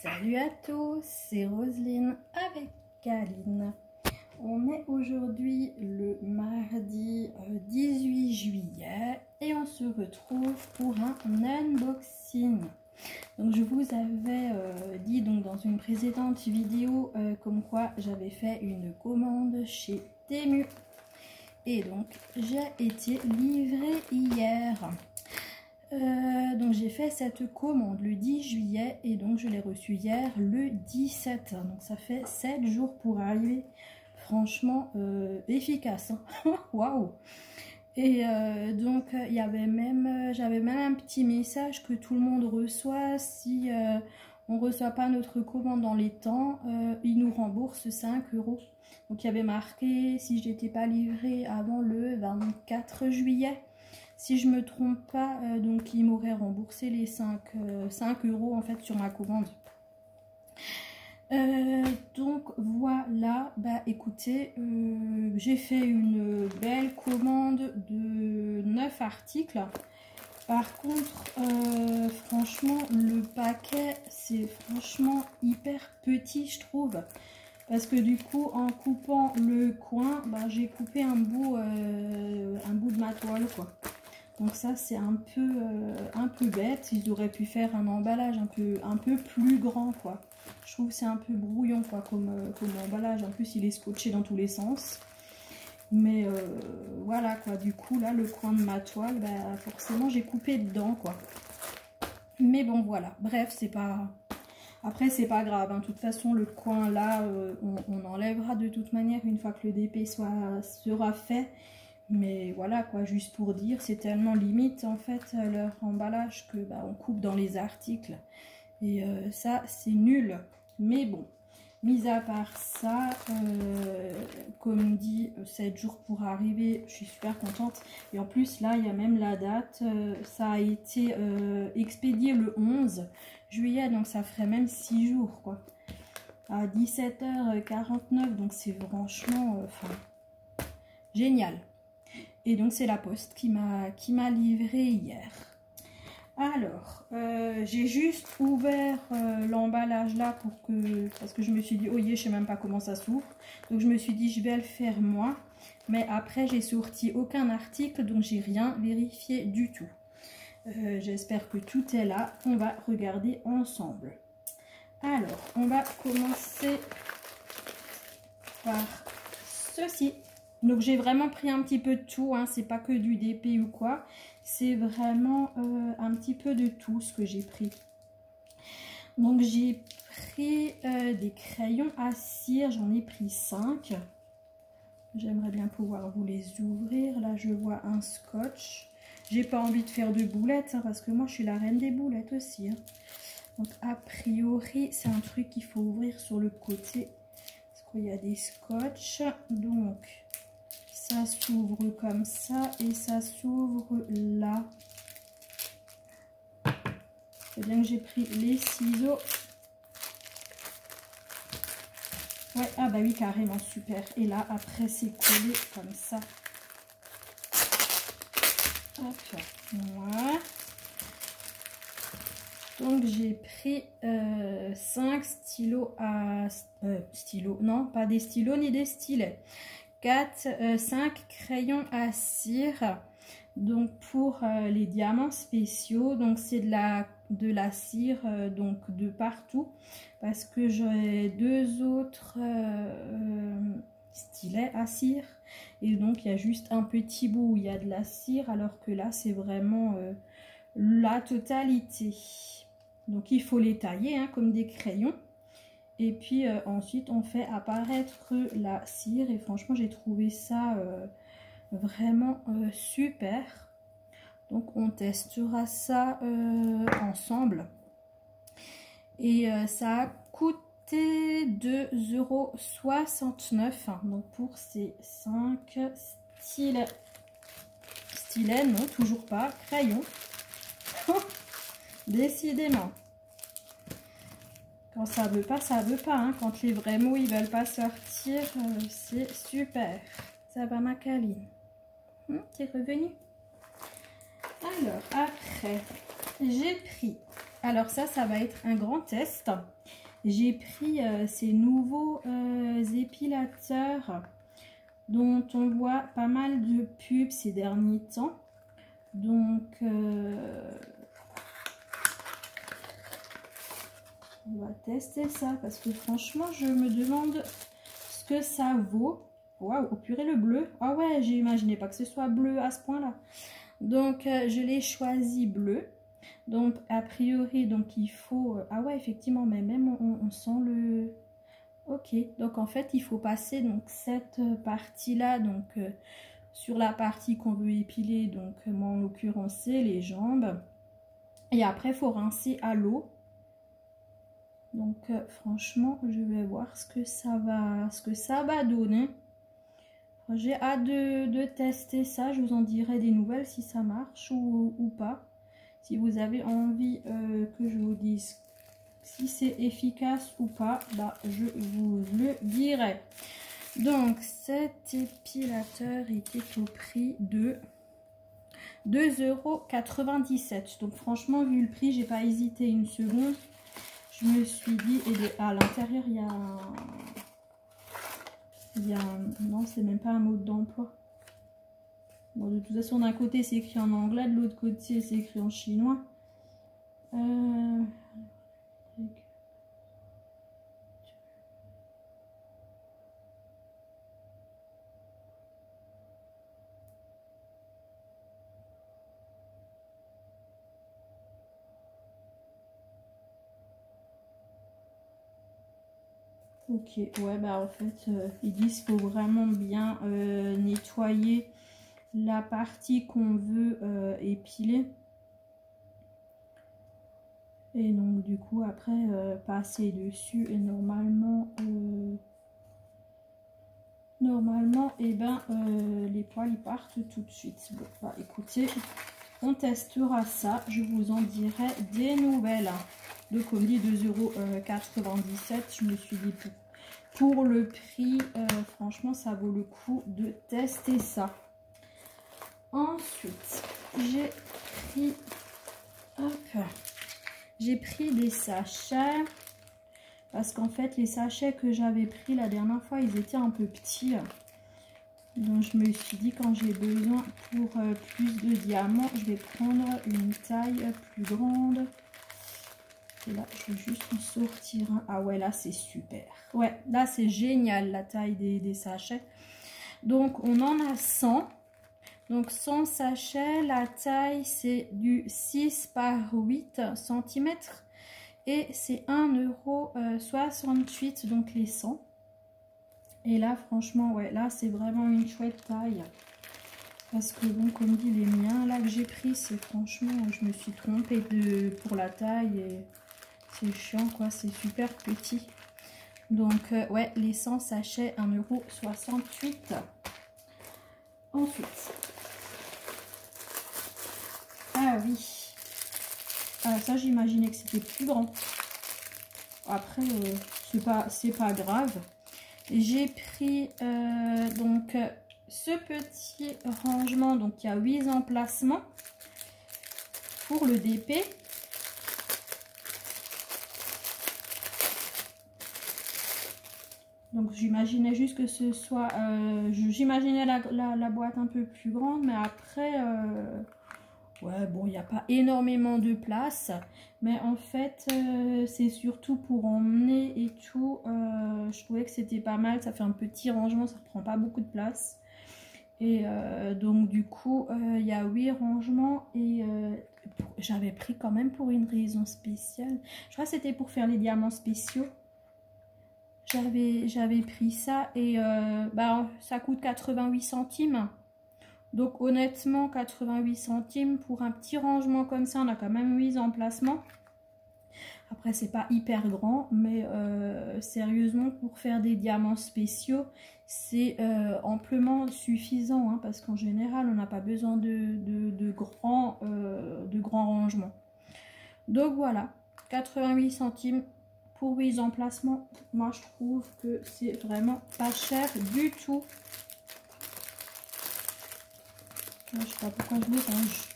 Salut à tous, c'est Roselyne avec Aline. On est aujourd'hui le mardi 18 juillet et on se retrouve pour un unboxing. Donc je vous avais dit donc dans une précédente vidéo comme quoi j'avais fait une commande chez Temu. Et donc j'ai été livrée hier. Donc j'ai fait cette commande le 10 juillet et donc je l'ai reçue hier le 17. Donc ça fait 7 jours pour arriver. Franchement efficace. Waouh! Et donc il y avait même, j'avais même un petit message que tout le monde reçoit si on ne reçoit pas notre commande dans les temps, il nous rembourse 5 €. Donc il y avait marqué si je n'étais pas livrée avant le 24 juillet. Si je me trompe pas, donc il m'aurait remboursé les 5 € en fait sur ma commande. Donc voilà, bah écoutez, j'ai fait une belle commande de 9 articles. Par contre, franchement, le paquet, c'est franchement hyper petit, je trouve. Parce que du coup, en coupant le coin, bah, j'ai coupé un bout de ma toile, quoi. Donc ça, c'est un peu bête. Ils auraient pu faire un emballage un peu plus grand, quoi. Je trouve que c'est un peu brouillon, quoi, comme emballage. En plus, il est scotché dans tous les sens. Mais voilà, quoi. Du coup, là, le coin de ma toile, bah, forcément, j'ai coupé dedans, quoi. Mais bon, voilà. Bref, c'est pas... Après, c'est pas grave. Hein. De toute façon, le coin, là, on enlèvera de toute manière une fois que le DP sera fait. Mais voilà quoi, juste pour dire, c'est tellement limite en fait leur emballage que bah, on coupe dans les articles. Et ça, c'est nul. Mais bon, mis à part ça, comme dit, 7 jours pour arriver, je suis super contente. Et en plus, là, il y a même la date. Ça a été expédié le 11 juillet, donc ça ferait même 6 jours quoi. À 17h49, donc c'est franchement génial. Et donc c'est la poste qui m'a livré hier. Alors, j'ai juste ouvert l'emballage là parce que je me suis dit, oh je sais même pas comment ça s'ouvre. Donc je me suis dit, je vais le faire moi. Mais après, j'ai sorti aucun article, donc j'ai rien vérifié du tout. J'espère que tout est là. On va regarder ensemble. Alors, on va commencer par ceci. Donc j'ai vraiment pris un petit peu de tout, hein. C'est pas que du DP ou quoi, c'est vraiment un petit peu de tout ce que j'ai pris. Donc j'ai pris des crayons à cire, j'en ai pris 5. J'aimerais bien pouvoir vous les ouvrir. Là je vois un scotch. J'ai pas envie de faire de boulettes, hein, parce que moi je suis la reine des boulettes aussi. Hein. Donc a priori c'est un truc qu'il faut ouvrir sur le côté, parce qu'il y a des scotch. Donc ça s'ouvre comme ça et ça s'ouvre là. C'est bien que j'ai pris les ciseaux. Ouais, ah bah oui, carrément, super. Et là, après, c'est collé comme ça. Hop, voilà. Donc, j'ai pris 5 stylos à... stylos, non, pas des stylos ni des stylets. 5 crayons à cire, donc pour les diamants spéciaux. Donc c'est de la cire donc de partout, parce que j'ai 2 autres stylets à cire et donc il y a juste un petit bout où il y a de la cire, alors que là c'est vraiment la totalité. Donc il faut les tailler hein, comme des crayons. Et puis ensuite on fait apparaître la cire et franchement j'ai trouvé ça vraiment super. Donc on testera ça ensemble. Et ça a coûté 2,69 €. Hein, donc pour ces 5 stylets. Stylets, non, toujours pas. Crayons. Décidément. Quand ça veut pas, ça veut pas. Hein. Quand les vrais mots ils veulent pas sortir, c'est super. Ça va ma câline. T'es revenu. Alors après, j'ai pris Alors ça va être un grand test. J'ai pris ces nouveaux épilateurs dont on voit pas mal de pubs ces derniers temps. Donc, on va tester ça parce que franchement, je me demande ce que ça vaut. Waouh, au purée le bleu. Ah ouais, j'imaginais pas que ce soit bleu à ce point-là. Donc, je l'ai choisi bleu. Donc, a priori, donc il faut... ah ouais, effectivement, mais même on sent le... Ok, donc en fait, il faut passer donc cette partie-là, donc sur la partie qu'on veut épiler. Donc, moi, en l'occurrence, c'est les jambes. Et après, il faut rincer à l'eau. Donc, franchement, je vais voir ce que ça va donner. J'ai hâte de tester ça. Je vous en dirai des nouvelles si ça marche ou pas. Si vous avez envie que je vous dise si c'est efficace ou pas, bah, je vous le dirai. Donc, cet épilateur était au prix de 2,97 €. Donc, franchement, vu le prix, j'ai pas hésité une seconde. Je me suis dit, et à l'intérieur, il y a non, c'est même pas un mode d'emploi. Bon, de toute façon, d'un côté, c'est écrit en anglais, de l'autre côté, c'est écrit en chinois. Ok, ouais, bah en fait, ils disent qu'il faut vraiment bien nettoyer la partie qu'on veut épiler. Et donc, du coup, après, passer dessus et normalement, et ben, les poils, ils partent tout de suite. Bon, bah écoutez, on testera ça. Je vous en dirai des nouvelles. Donc, comme dit, 2,97 €. Je me suis dit, pour le prix, franchement, ça vaut le coup de tester ça. Ensuite, j'ai pris des sachets. Parce qu'en fait, les sachets que j'avais pris la dernière fois, ils étaient un peu petits. Donc, je me suis dit, quand j'ai besoin pour plus de diamants, je vais prendre une taille plus grande. Et là, je vais juste en sortir un. Ah ouais, là, c'est super. Ouais, là, c'est génial, la taille des sachets. Donc, on en a 100. Donc, 100 sachets. La taille, c'est du 6 par 8 cm. Et c'est 1,68 €, donc les 100. Et là, franchement, ouais, là, c'est vraiment une chouette taille. Parce que, bon, comme dit les miens, là que j'ai pris, c'est franchement, je me suis trompée pour la taille. Et c'est chiant, quoi, c'est super petit. Donc, ouais, les 100 sachets, 1,68 €. Ensuite. Ah oui. Ah, ça, j'imaginais que c'était plus grand. Après, c'est pas grave. J'ai pris donc ce petit rangement. Donc, il y a 8 emplacements pour le DP. Donc, j'imaginais juste que ce soit... j'imaginais la boîte un peu plus grande. Mais après... ouais, bon, il n'y a pas énormément de place, mais en fait, c'est surtout pour emmener et tout. Je trouvais que c'était pas mal, ça fait un petit rangement, ça ne prend pas beaucoup de place. Et donc, du coup, il y a 8 rangements et j'avais pris quand même pour une raison spéciale. Je crois que c'était pour faire les diamants spéciaux. J'avais pris ça et bah, ça coûte 88 centimes. Donc honnêtement, 88 centimes pour un petit rangement comme ça, on a quand même 8 emplacements. Après, c'est pas hyper grand, mais sérieusement, pour faire des diamants spéciaux, c'est amplement suffisant. Hein, parce qu'en général, on n'a pas besoin de grands rangements. Donc voilà, 88 centimes pour 8 emplacements. Moi, je trouve que c'est vraiment pas cher du tout. Je sais pas pourquoi je le range.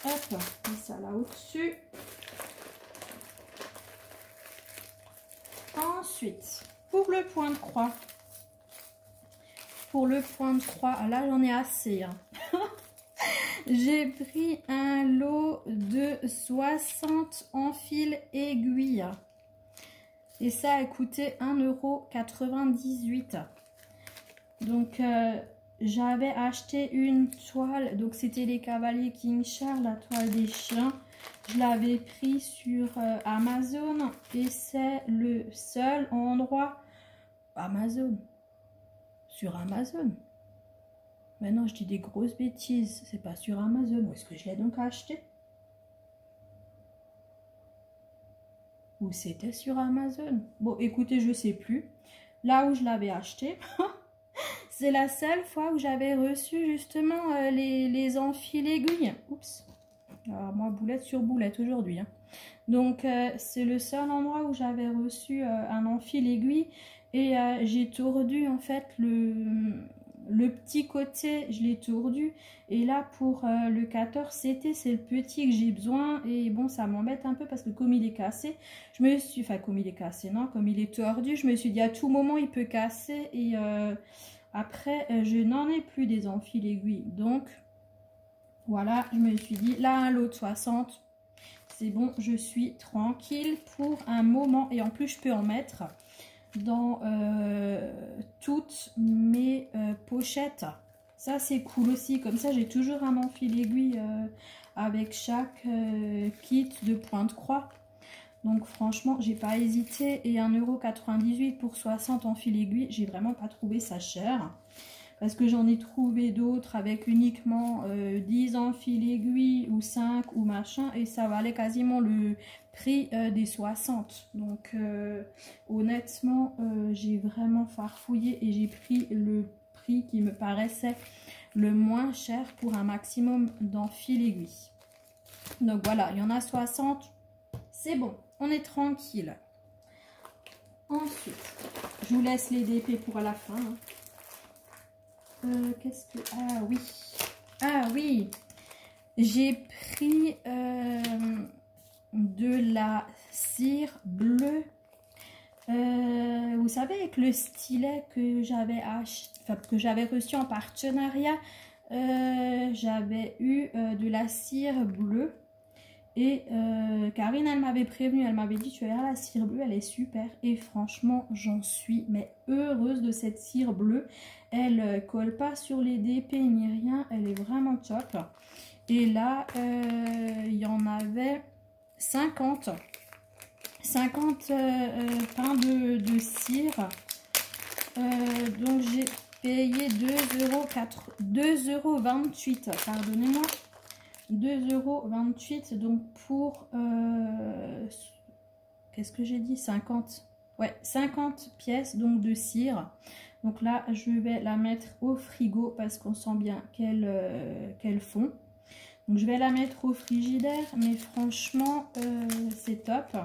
Hop, mets ça là au-dessus. Ensuite, pour le point de croix. Pour le point de croix, là j'en ai assez. Hein. J'ai pris un lot de 60 en fil aiguille. Et ça a coûté 1,98 €. Donc, j'avais acheté une toile. Donc, c'était les Cavaliers King Charles, la toile des chiens. Je l'avais pris sur Amazon. Et c'est le seul endroit... Amazon. Sur Amazon. Mais non, je dis des grosses bêtises. C'est pas sur Amazon. Où est-ce que je l'ai donc acheté? Ou c'était sur Amazon? Bon, écoutez, je sais plus. Là où je l'avais acheté, c'est la seule fois où j'avais reçu justement les enfils aiguilles. Oups. Alors, moi, boulette sur boulette aujourd'hui. Hein. Donc, c'est le seul endroit où j'avais reçu un enfil aiguille. Et j'ai tordu en fait le petit côté, je l'ai tordu. Et là pour le 14 CT, c'est le petit que j'ai besoin. Et bon, ça m'embête un peu parce que comme il est cassé, je me suis... Enfin, comme il est cassé, non, comme il est tordu, je me suis dit à tout moment il peut casser. Et après, je n'en ai plus des enfils aiguilles. Donc, voilà, je me suis dit, là un lot de 60, c'est bon, je suis tranquille pour un moment. Et en plus, je peux en mettre dans toutes mes pochettes. Ça c'est cool aussi, comme ça j'ai toujours un enfil aiguille avec chaque kit de point de croix. Donc franchement j'ai pas hésité. Et 1,98 € pour 60 enfils aiguilles, j'ai vraiment pas trouvé ça cher. Parce que j'en ai trouvé d'autres avec uniquement 10 enfils aiguilles ou 5 ou machin. Et ça valait quasiment le prix des 60. Donc honnêtement, j'ai vraiment farfouillé et j'ai pris le prix qui me paraissait le moins cher pour un maximum d'enfils aiguilles. Donc voilà, il y en a 60. C'est bon, on est tranquille. Ensuite, je vous laisse les DP pour la fin. Hein. Qu'est-ce que... Ah oui. Ah oui. J'ai pris de la cire bleue. Vous savez, avec le stylet que j'avais acheté, enfin, que j'avais reçu en partenariat, j'avais eu de la cire bleue. Et Karine, elle m'avait prévenu, elle m'avait dit, tu verras, la cire bleue, elle est super. Et franchement, j'en suis mais heureuse de cette cire bleue. Elle colle pas sur les DP ni rien, elle est vraiment top. Et là, il y en avait 50 pains de cire. Donc j'ai payé 2,28 €, pardonnez-moi. 2,28 €, donc pour qu'est-ce que j'ai dit, 50, ouais, 50 pièces donc de cire. Donc là je vais la mettre au frigo parce qu'on sent bien qu'elle fond. Donc je vais la mettre au frigidaire, mais franchement c'est top.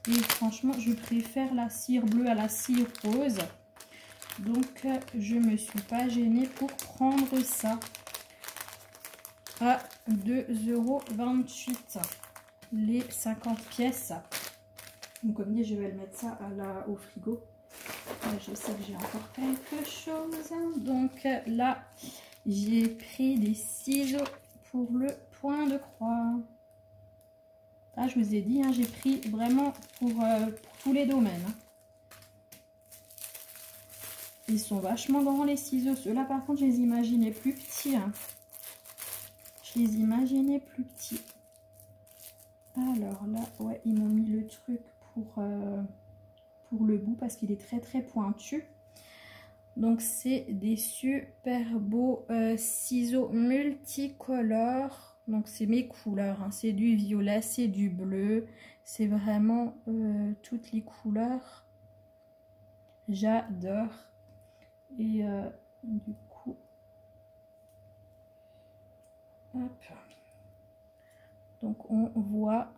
Et franchement je préfère la cire bleue à la cire rose, donc je me suis pas gênée pour prendre ça à 2,28 € les 50 pièces. Donc comme dit, je vais le mettre ça au frigo. Je sais que j'ai encore quelque chose. Donc là, j'ai pris des ciseaux pour le point de croix. Ah, je vous ai dit, hein, j'ai pris vraiment pour tous les domaines. Ils sont vachement grands les ciseaux. Ceux-là, par contre, je les imaginais plus petits. Hein. Je les imaginais plus petits. Alors là, ouais, ils m'ont mis le truc pour le bout parce qu'il est très très pointu. Donc c'est des super beaux ciseaux multicolores. Donc c'est mes couleurs, hein. C'est du violet, c'est du bleu. C'est vraiment toutes les couleurs. J'adore. Et du coup, hop. Donc on voit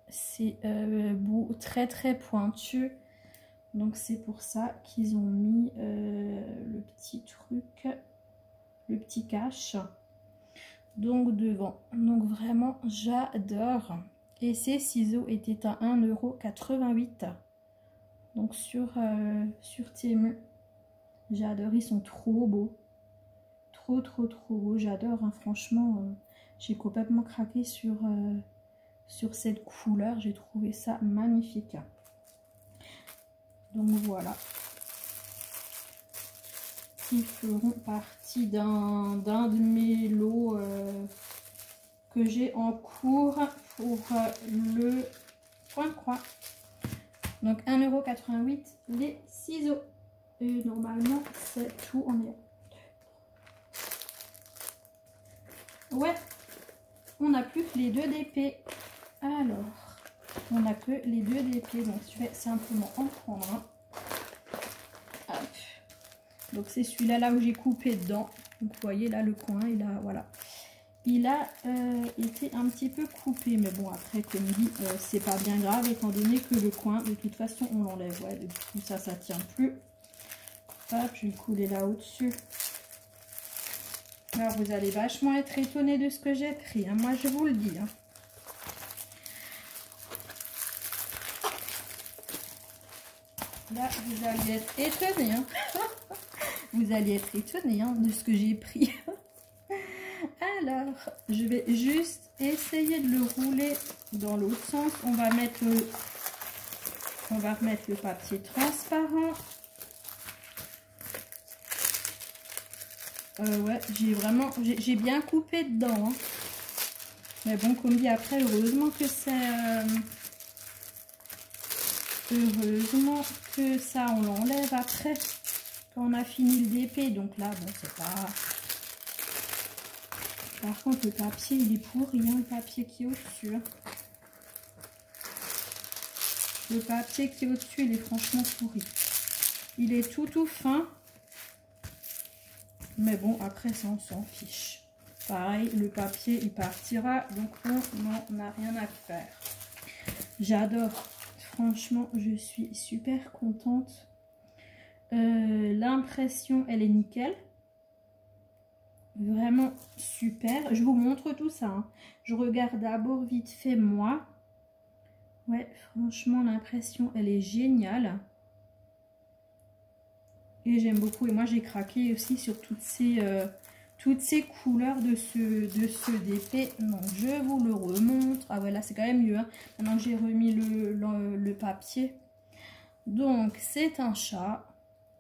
ces bouts très très pointus. Donc c'est pour ça qu'ils ont mis le petit truc, le petit cache. Donc devant. Donc vraiment j'adore. Et ces ciseaux étaient à 1,88 €. Donc sur Temu. J'adore, ils sont trop beaux. Trop beaux. J'adore, hein, franchement. J'ai complètement craqué sur cette couleur. J'ai trouvé ça magnifique. Donc voilà. Ils feront partie d'un de mes lots que j'ai en cours pour le point de croix. Donc 1,88 € les ciseaux. Et normalement c'est tout. On est... Ouais, on n'a plus que les 2 d'épée. Alors, on n'a que les 2 d'épée. Donc je vais simplement en prendre un. Hop. Donc c'est celui-là là où j'ai coupé dedans. Donc vous voyez là le coin, il a voilà. Il a été un petit peu coupé, mais bon après comme dit c'est pas bien grave étant donné que le coin de toute façon on l'enlève. Ouais, du coup ça tient plus. Hop, je vais le couler là au-dessus. Alors vous allez vachement être étonnés de ce que j'ai pris, hein. Moi je vous le dis. Hein. Là vous allez être étonnés. Hein. Vous allez être étonnés hein, de ce que j'ai pris. Alors, je vais juste essayer de le rouler dans l'autre sens. On va remettre le papier transparent. Ouais, j'ai bien coupé dedans. Hein. Mais bon, comme dit après, heureusement que ça, on l'enlève après. Quand on a fini le DP. Donc là, bon, c'est pas... Par contre, le papier, il est pourri, hein, le papier qui est au-dessus. Hein. Le papier qui est au-dessus, il est franchement pourri. Il est tout fin. Mais bon, après ça, on s'en fiche. Pareil, le papier, il partira. Donc, on n'en a rien à faire. J'adore. Franchement, je suis super contente. L'impression, elle est nickel. Vraiment super. Je vous montre tout ça. Hein. Je regarde d'abord vite fait moi. Ouais, franchement, l'impression, elle est géniale. Et j'aime beaucoup. Et moi, j'ai craqué aussi sur toutes ces couleurs de ce DP. Donc, je vous le remontre. Ah ouais, là, c'est quand même mieux. Hein. Maintenant que j'ai remis le papier. Donc, c'est un chat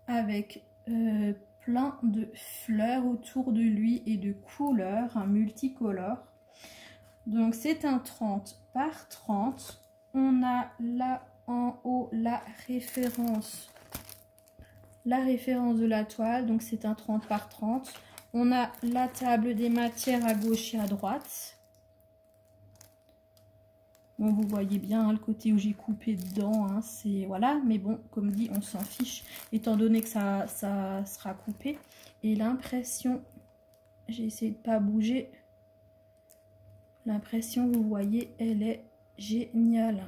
avec... plein de fleurs autour de lui et de couleurs, un multicolore. Donc c'est un 30 par 30. On a là en haut la référence de la toile. Donc c'est un 30 par 30. On a la table des matières à gauche et à droite. Bon, vous voyez bien hein, le côté où j'ai coupé dedans, hein, c'est voilà, mais bon, comme dit, on s'en fiche, étant donné que ça sera coupé. Et l'impression, j'ai essayé de pas bouger, l'impression, vous voyez, elle est géniale.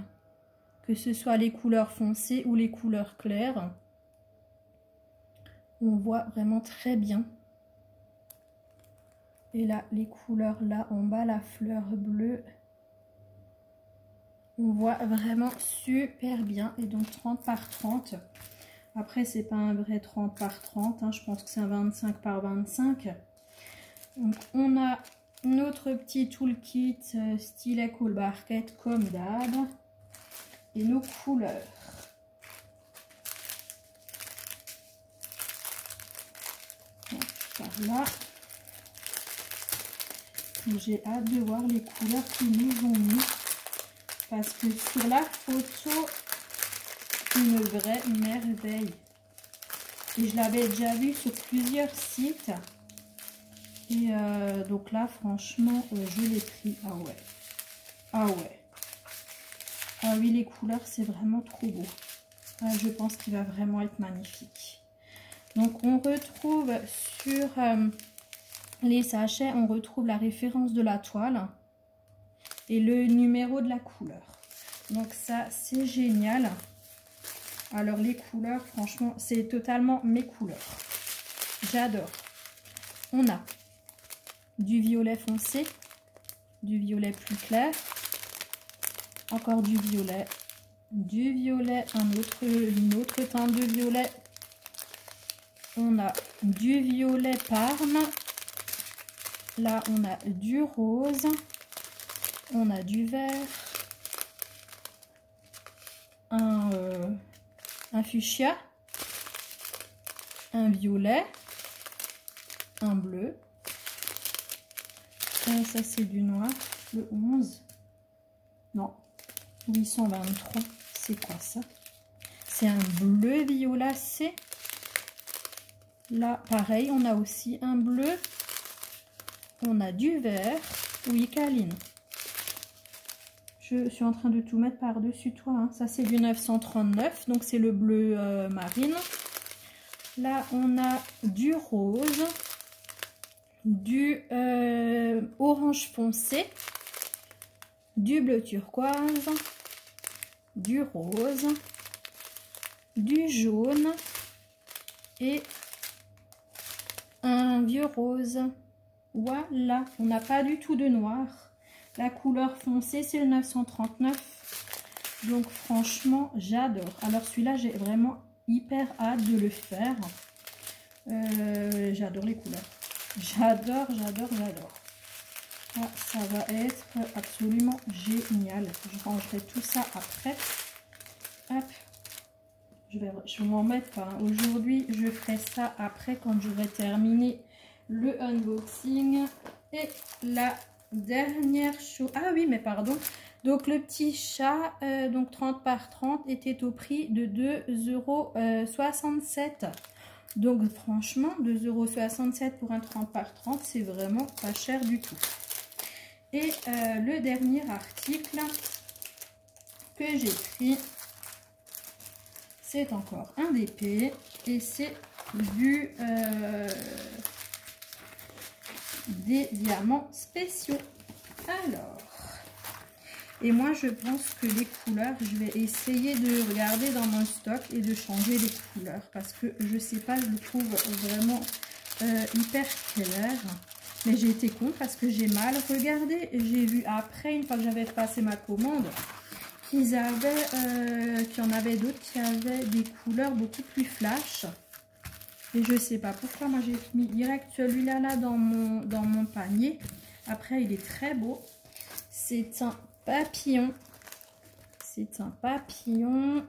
Que ce soit les couleurs foncées ou les couleurs claires, on voit vraiment très bien. Et là, les couleurs là en bas, la fleur bleue. On voit vraiment super bien. Et donc 30 par 30. Après, c'est pas un vrai 30 par 30. Hein, je pense que c'est un 25 par 25. Donc on a notre petit toolkit stylet cool barquette comme d'hab. Et nos couleurs. Donc, par là. J'ai hâte de voir les couleurs qu'ils nous ont mis. Parce que sur la photo, une vraie merveille. Et je l'avais déjà vu sur plusieurs sites. Et donc là, franchement, je l'ai pris. Ah ouais. Ah ouais. Ah oui, les couleurs, c'est vraiment trop beau. Ah, je pense qu'il va vraiment être magnifique. Donc, on retrouve sur les sachets, on retrouve la référence de la toile. Et le numéro de la couleur. Donc ça, c'est génial. Alors les couleurs, franchement, c'est totalement mes couleurs. J'adore. On a du violet foncé, du violet plus clair, encore du violet, du violet, une autre teinte de violet. On a du violet parme. Là, on a du rose. On a du vert. Un fuchsia. Un violet. Un bleu. Et ça, c'est du noir. Le 11. Non. 823. C'est quoi ça? C'est un bleu violacé. Là, pareil, on a aussi un bleu. On a du vert. Oui, Kaline. Je suis en train de tout mettre par-dessus toi. Hein. Ça, c'est du 939. Donc, c'est le bleu marine. Là, on a du rose. Du orange foncé. Du bleu turquoise. Du rose. Du jaune. Et un vieux rose. Voilà, on n'a pas du tout de noir. La couleur foncée, c'est le 939. Donc franchement, j'adore. Alors celui-là, j'ai vraiment hyper hâte de le faire. J'adore les couleurs. J'adore, j'adore, j'adore. Ah, ça va être absolument génial. Je rangerai tout ça après. Hop. Je vais m'en mettre pas. Hein. Aujourd'hui, je ferai ça après quand j'aurai terminé le unboxing. Et la dernière chose. Ah oui, mais pardon. Donc le petit chat, donc 30 par 30, était au prix de 2,67 €. Donc franchement, 2,67 € pour un 30 par 30, c'est vraiment pas cher du tout. Et le dernier article que j'ai pris, c'est encore un DP et c'est des diamants spéciaux. Alors, et moi je pense que les couleurs, je vais essayer de regarder dans mon stock et de changer les couleurs parce que je sais pas, je le trouve vraiment hyper clair. Mais j'ai été con parce que j'ai mal regardé et j'ai vu après, une fois que j'avais passé ma commande, qu'il y en avait d'autres qui avaient des couleurs beaucoup plus flash. Et je sais pas pourquoi, moi j'ai mis direct celui-là là dans mon panier. Après, il est très beau. C'est un papillon. C'est un papillon.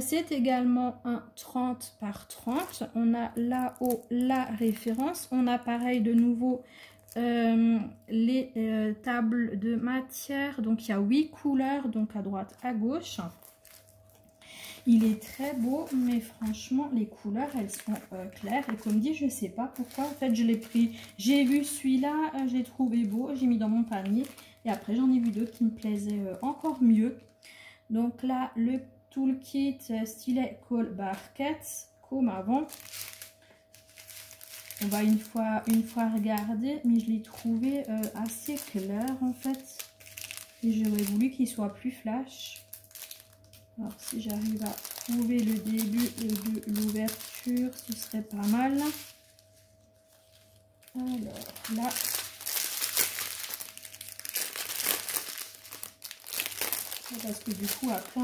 C'est également un 30 par 30. On a là-haut la référence. On a pareil de nouveau les tables de matière. Donc il y a 8 couleurs, donc à droite, à gauche. Il est très beau, mais franchement, les couleurs, elles sont claires. Et comme dit, je ne sais pas pourquoi. En fait, je l'ai pris. J'ai vu celui-là, je l'ai trouvé beau. J'ai mis dans mon panier. Et après, j'en ai vu d'autres qui me plaisaient encore mieux. Donc là, le toolkit stylet colle barquette, comme avant. On va une fois regarder, mais je l'ai trouvé assez clair en fait. Et j'aurais voulu qu'il soit plus flash. Alors si j'arrive à trouver le début de l'ouverture, ce serait pas mal. Alors là, parce que du coup après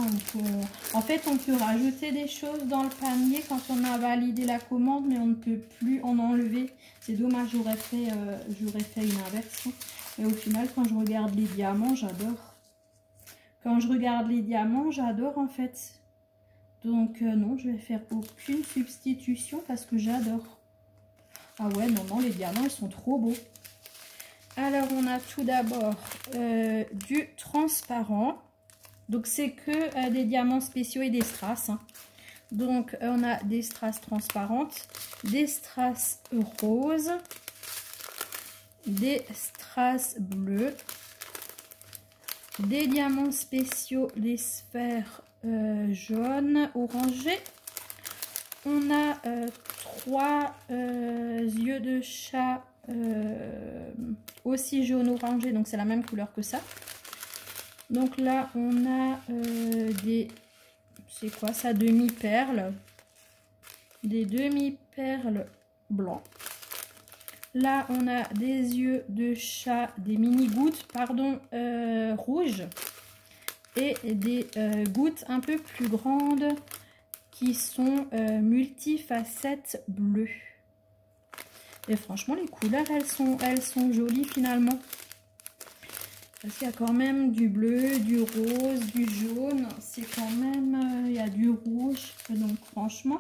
on peut rajouter des choses dans le panier quand on a validé la commande, mais on ne peut plus en enlever. C'est dommage, j'aurais fait une inversion. Mais au final, quand je regarde les diamants, j'adore. Quand je regarde les diamants, j'adore en fait. Donc non, je vais faire aucune substitution parce que j'adore. Ah ouais, non, les diamants, ils sont trop beaux. Alors, on a tout d'abord du transparent. Donc, c'est que des diamants spéciaux et des strass. Hein. Donc, on a des strass transparentes, des strass roses, des strass bleus, des diamants spéciaux, des sphères jaunes, orangées. On a 3 yeux de chat aussi jaune orangé, donc c'est la même couleur que ça. Donc là, on a des... C'est quoi ça? Demi-perles. Des demi-perles blancs. Là, on a des yeux de chat, des mini-gouttes, pardon, rouges. et des gouttes un peu plus grandes qui sont multifacettes bleues. Et franchement, les couleurs, elles sont jolies finalement. Parce qu'il y a quand même du bleu, du rose, du jaune. C'est quand même... il y a du rouge. Donc franchement,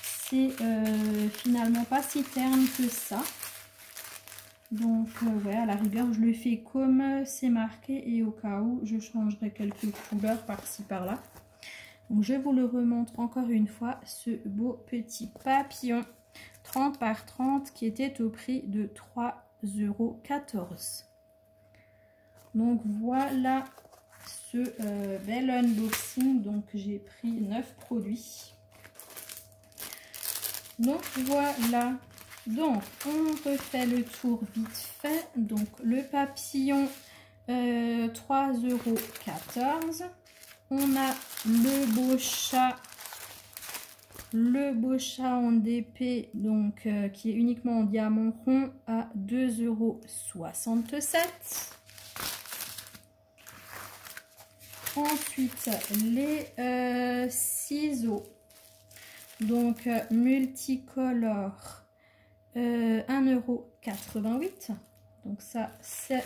c'est finalement pas si terne que ça. Donc ouais, à la rigueur, je le fais comme c'est marqué. Et au cas où, je changerai quelques couleurs par-ci par-là. Donc je vous le remontre encore une fois. Ce beau petit papillon 30 par 30 qui était au prix de 3,14 €. Donc voilà ce bel unboxing. Donc j'ai pris 9 produits. Donc voilà. Donc on refait le tour vite fait. Donc le papillon 3,14 €. On a le beau chat en DP, donc qui est uniquement en diamant rond à 2,67 €. Ensuite, les ciseaux, donc multicolores, 1,88 €. Donc ça, c'est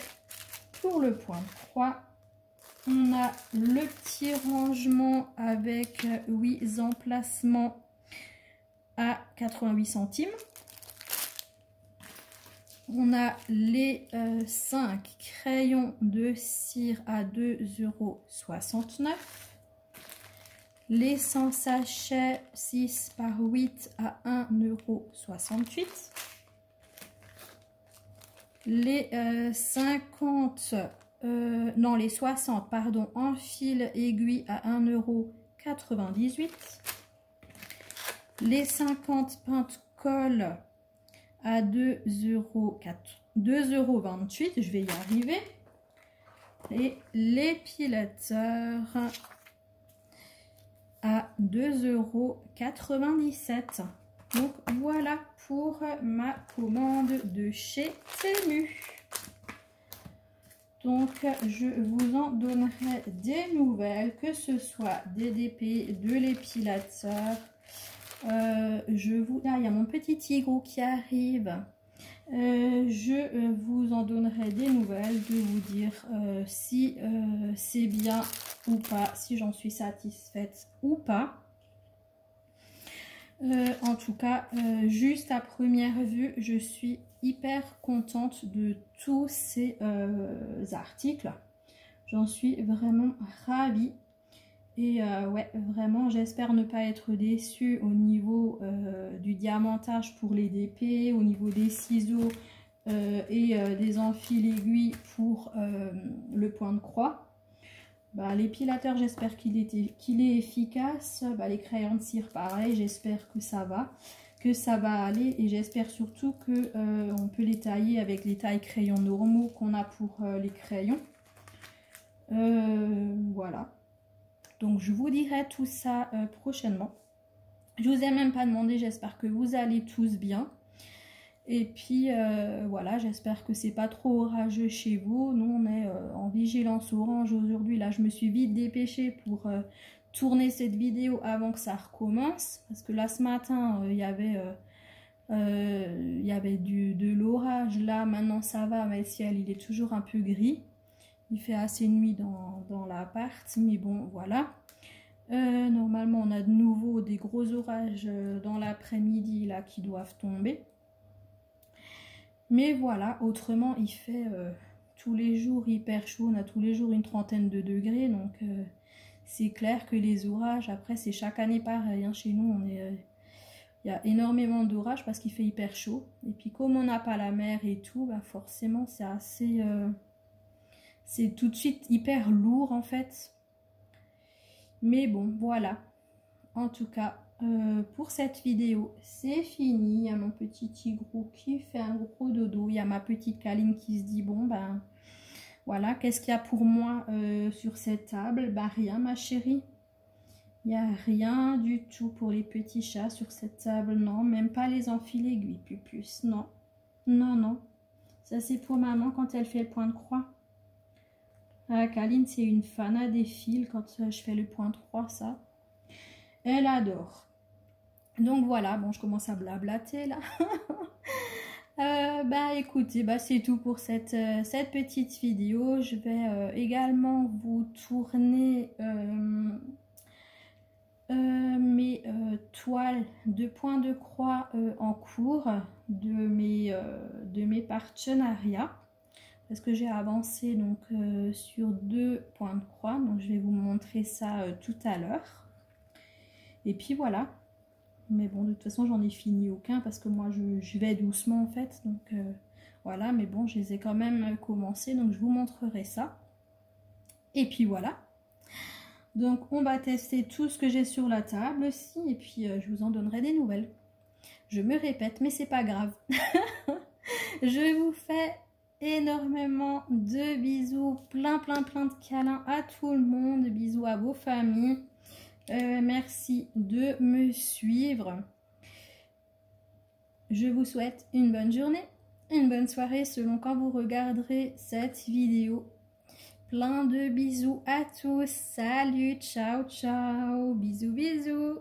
pour le point de croix. On a le petit rangement avec 8 emplacements à 88 centimes. On a les 5 crayons de cire à 2,69 €. Les 100 sachets 6 par 8 à 1,68 €. Les 50, non les 60, pardon, en fil aiguille à 1,98 €. Les 50 pintes colle à 2,28 €, je vais y arriver. Et l'épilateur à 2,97 €. Donc voilà pour ma commande de chez Temu. Donc je vous en donnerai des nouvelles, que ce soit des DP, de l'épilateur. Ah, il y a mon petit tigre qui arrive. Je vous en donnerai des nouvelles, de vous dire si c'est bien ou pas, si j'en suis satisfaite ou pas. En tout cas, juste à première vue, je suis hyper contente de tous ces articles. J'en suis vraiment ravie. Et ouais, vraiment, j'espère ne pas être déçue au niveau du diamantage pour les DP, au niveau des ciseaux et des enfiles aiguilles pour le point de croix. Bah, l'épilateur, j'espère qu'il est efficace. Bah, les crayons de cire, pareil, j'espère que ça va aller. Et j'espère surtout que on peut les tailler avec les tailles crayons normaux qu'on a pour les crayons. Voilà. Donc je vous dirai tout ça prochainement. Je vous ai même pas demandé, j'espère que vous allez tous bien. Et puis voilà, j'espère que c'est pas trop orageux chez vous. Nous on est en vigilance orange aujourd'hui. Là je me suis vite dépêchée pour tourner cette vidéo avant que ça recommence. Parce que là ce matin il y avait de l'orage. Là maintenant ça va, mais le ciel il est toujours un peu gris. Il fait assez nuit dans l'appart, mais bon, voilà. Normalement, on a de nouveau des gros orages dans l'après-midi là qui doivent tomber. Mais voilà, autrement, il fait tous les jours hyper chaud. On a tous les jours une trentaine de degrés, donc c'est clair que les orages, après, c'est chaque année pareil. Hein. Chez nous, il y a énormément d'orages parce qu'il fait hyper chaud. Et puis, comme on n'a pas la mer et tout, bah forcément, c'est assez... c'est tout de suite hyper lourd en fait. Mais bon, voilà. En tout cas, pour cette vidéo, c'est fini. Il y a mon petit tigrou qui fait un gros dodo. Il y a ma petite Kaline qui se dit, bon, ben, voilà, qu'est-ce qu'il y a pour moi sur cette table? Ben, rien, ma chérie. Il n'y a rien du tout pour les petits chats sur cette table. Non, même pas les enfiles aiguilles, plus. Non, non, non. Ça, c'est pour maman quand elle fait le point de croix. Ah, Kaline, c'est une fan des fils quand je fais le point 3, ça. Elle adore. Donc voilà, bon, je commence à blablater là. Bah écoutez, bah, c'est tout pour cette petite vidéo. Je vais également vous tourner mes toiles de points de croix en cours de mes partenariats. Parce que j'ai avancé donc sur 2 points de croix. Donc je vais vous montrer ça tout à l'heure. Et puis voilà. Mais bon, de toute façon, j'en ai fini aucun parce que moi, je vais doucement en fait. Donc voilà, mais bon, je les ai quand même commencé. Donc je vous montrerai ça. Et puis voilà. Donc on va tester tout ce que j'ai sur la table aussi. Et puis je vous en donnerai des nouvelles. Je me répète, mais c'est pas grave. Je vous fais énormément de bisous. Plein de câlins à tout le monde. Bisous à vos familles. Merci de me suivre. Je vous souhaite une bonne journée, une bonne soirée selon quand vous regarderez cette vidéo. Plein de bisous à tous. Salut, ciao, ciao. Bisous, bisous.